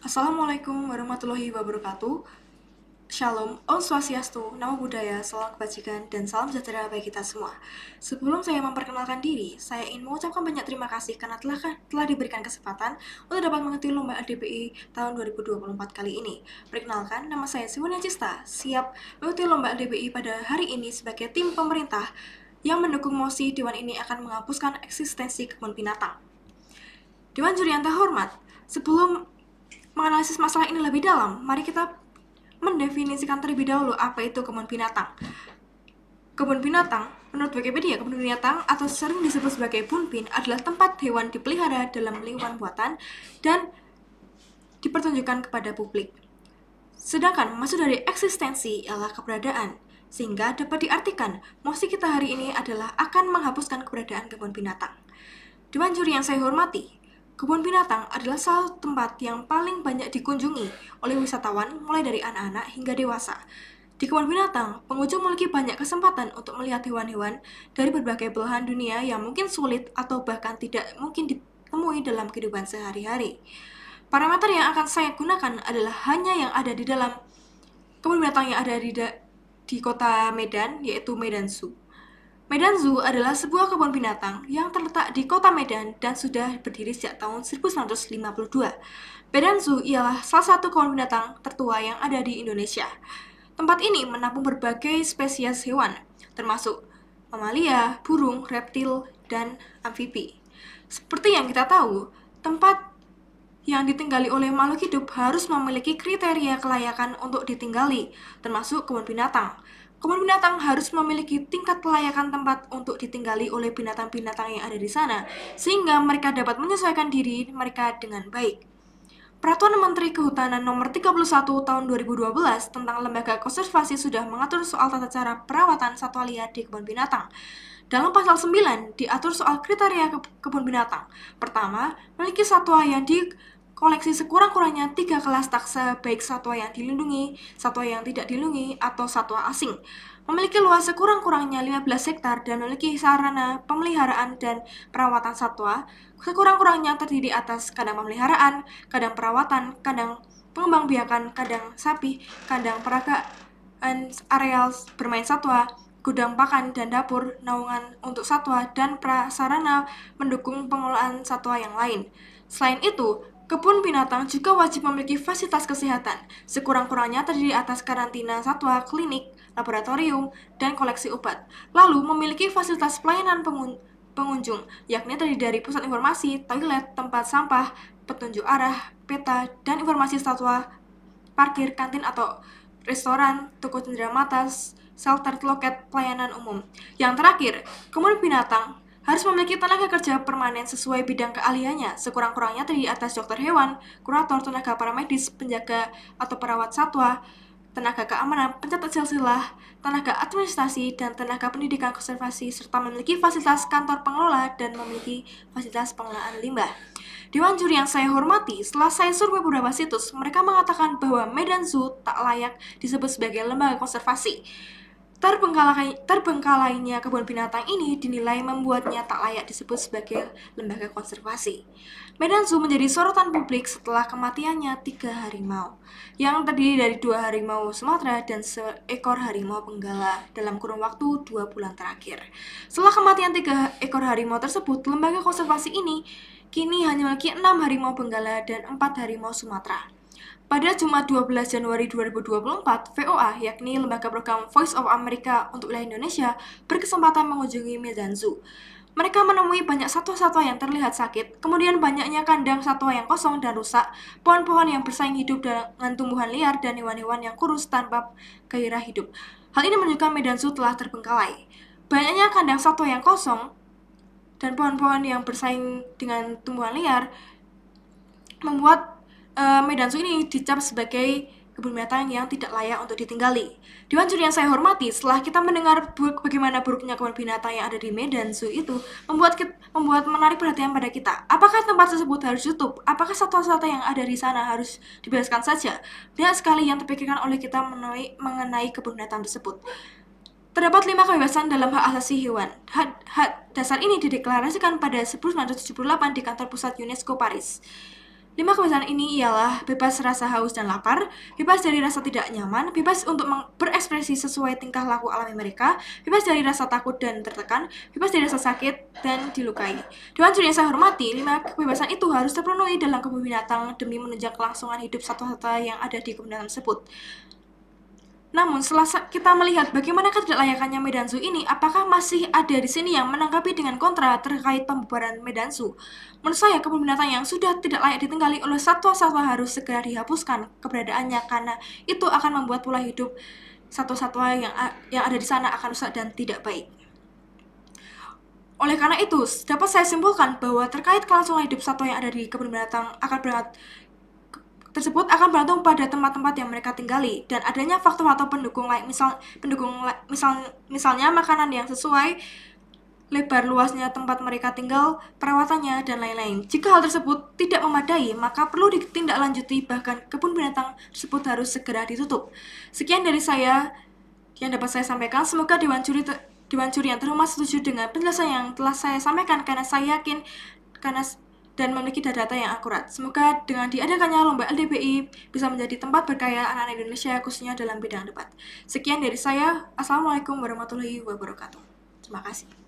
Assalamualaikum warahmatullahi wabarakatuh. Shalom, Om Swastiastu, Namo Buddhaya, Salam Kebajikan, dan salam sejahtera bagi kita semua. Sebelum saya memperkenalkan diri, saya ingin mengucapkan banyak terima kasih karena telah diberikan kesempatan untuk dapat mengikuti lomba LDPI tahun 2024 kali ini. Perkenalkan, nama saya Siwanya Cista, siap mengikuti lomba LDPI pada hari ini sebagai tim pemerintah yang mendukung mosi Dewan ini akan menghapuskan eksistensi kebun binatang. Dewan Juri yang terhormat, sebelum menganalisis masalah ini lebih dalam, mari kita mendefinisikan terlebih dahulu apa itu kebun binatang. Kebun binatang, menurut Wikipedia, kebun binatang atau sering disebut sebagai bunbin adalah tempat hewan dipelihara dalam lingkungan buatan dan dipertunjukkan kepada publik. Sedangkan maksud dari eksistensi ialah keberadaan, sehingga dapat diartikan mosi kita hari ini adalah akan menghapuskan keberadaan kebun binatang. Dewan juri yang saya hormati, kebun binatang adalah salah satu tempat yang paling banyak dikunjungi oleh wisatawan mulai dari anak-anak hingga dewasa. Di kebun binatang, pengunjung memiliki banyak kesempatan untuk melihat hewan-hewan dari berbagai belahan dunia yang mungkin sulit atau bahkan tidak mungkin ditemui dalam kehidupan sehari-hari. Parameter yang akan saya gunakan adalah hanya yang ada di dalam kebun binatang yang ada di kota Medan, yaitu Medan Zoo. Medan Zoo adalah sebuah kebun binatang yang terletak di kota Medan dan sudah berdiri sejak tahun 1952. Medan Zoo ialah salah satu kebun binatang tertua yang ada di Indonesia. Tempat ini menampung berbagai spesies hewan, termasuk mamalia, burung, reptil, dan amfibi. Seperti yang kita tahu, tempat yang ditinggali oleh makhluk hidup harus memiliki kriteria kelayakan untuk ditinggali, termasuk kebun binatang. Kebun binatang harus memiliki tingkat kelayakan tempat untuk ditinggali oleh binatang-binatang yang ada di sana, sehingga mereka dapat menyesuaikan diri mereka dengan baik. Peraturan Menteri Kehutanan Nomor 31 Tahun 2012 tentang Lembaga Konservasi sudah mengatur soal tata cara perawatan satwa liar di kebun binatang. Dalam pasal 9 diatur soal kriteria kebun binatang. Pertama, memiliki satwa yang koleksi sekurang-kurangnya 3 kelas taksa, baik satwa yang dilindungi, satwa yang tidak dilindungi, atau satwa asing. Memiliki luas sekurang-kurangnya 15 hektar dan memiliki sarana pemeliharaan dan perawatan satwa sekurang-kurangnya terdiri atas kandang pemeliharaan, kandang perawatan, kandang pengembangbiakan, kandang sapi, kandang peragaan, areal bermain satwa, gudang pakan dan dapur, naungan untuk satwa, dan prasarana mendukung pengelolaan satwa yang lain. Selain itu, kebun binatang juga wajib memiliki fasilitas kesehatan, sekurang-kurangnya terdiri atas karantina satwa, klinik, laboratorium, dan koleksi obat. Lalu memiliki fasilitas pelayanan pengunjung, yakni terdiri dari pusat informasi, toilet, tempat sampah, petunjuk arah, peta, dan informasi satwa, parkir, kantin atau restoran, toko cenderamata, shelter, loket, pelayanan umum. Yang terakhir, kebun binatang harus memiliki tenaga kerja permanen sesuai bidang keahliannya, sekurang-kurangnya terdiri atas dokter hewan, kurator, tenaga paramedis, penjaga atau perawat satwa, tenaga keamanan, pencatat silsilah, tenaga administrasi, dan tenaga pendidikan konservasi, serta memiliki fasilitas kantor pengelola dan memiliki fasilitas pengelolaan limbah. Dewan juri yang saya hormati, setelah saya survei beberapa situs, mereka mengatakan bahwa Medan Zoo tak layak disebut sebagai lembaga konservasi. Terbengkalainya kebun binatang ini dinilai membuatnya tak layak disebut sebagai lembaga konservasi. Medan Zoo menjadi sorotan publik setelah kematiannya 3 harimau, yang terdiri dari 2 harimau Sumatera dan seekor harimau penggala dalam kurun waktu 2 bulan terakhir. Setelah kematian 3 ekor harimau tersebut, lembaga konservasi ini kini hanya memiliki 6 harimau benggala dan 4 harimau Sumatera. Pada Jumat 12 Januari 2024, VOA, yakni lembaga program Voice of America untuk wilayah Indonesia, berkesempatan mengunjungi Medan Zoo. Mereka menemui banyak satwa-satwa yang terlihat sakit, kemudian banyaknya kandang satwa yang kosong dan rusak, pohon-pohon yang bersaing hidup dengan tumbuhan liar, dan hewan-hewan yang kurus tanpa gairah hidup. Hal ini menunjukkan Medan Zoo telah terbengkalai. Banyaknya kandang satwa yang kosong dan pohon-pohon yang bersaing dengan tumbuhan liar membuat Medan Zoo ini dicap sebagai kebun binatang yang tidak layak untuk ditinggali. Dewan juri yang saya hormati, setelah kita mendengar bagaimana buruknya kebun binatang yang ada di Medan Zoo itu, membuat menarik perhatian pada kita. Apakah tempat tersebut harus ditutup? Apakah satwa-satwa yang ada di sana harus dibebaskan saja? Banyak sekali yang terpikirkan oleh kita mengenai kebun binatang tersebut. Terdapat 5 kebebasan dalam hak asasi hewan. Hak dasar ini dideklarasikan pada 1978 di kantor pusat UNESCO Paris. 5 kebebasan ini ialah bebas rasa haus dan lapar, bebas dari rasa tidak nyaman, bebas untuk berekspresi sesuai tingkah laku alami mereka, bebas dari rasa takut dan tertekan, bebas dari rasa sakit dan dilukai. Dewan juri yang saya hormati, 5 kebebasan itu harus terpenuhi dalam kebun binatang demi menunjang kelangsungan hidup satwa-satwa yang ada di kebun binatang tersebut. Namun, setelah kita melihat bagaimana ketidaklayakannya Medan Zoo ini, apakah masih ada di sini yang menanggapi dengan kontra terkait pembubaran Medan Zoo? Menurut saya, kebun binatang yang sudah tidak layak ditinggali oleh satwa-satwa harus segera dihapuskan keberadaannya karena itu akan membuat pola hidup satwa-satwa yang ada di sana akan rusak dan tidak baik. Oleh karena itu, dapat saya simpulkan bahwa terkait kelangsungan hidup satwa yang ada di kebun binatang tersebut akan bergantung pada tempat-tempat yang mereka tinggali dan adanya faktor atau pendukung lain, misalnya makanan yang sesuai, lebar luasnya tempat mereka tinggal, perawatannya, dan lain-lain. Jika hal tersebut tidak memadai, maka perlu ditindaklanjuti, bahkan kebun binatang tersebut harus segera ditutup. Sekian dari saya yang dapat saya sampaikan. Semoga Dewan Juri yang terhormat setuju dengan penjelasan yang telah saya sampaikan karena saya yakin dan memiliki data-data yang akurat. Semoga dengan diadakannya lomba LDBI bisa menjadi tempat berkarya anak-anak Indonesia khususnya dalam bidang debat. Sekian dari saya. Assalamualaikum warahmatullahi wabarakatuh. Terima kasih.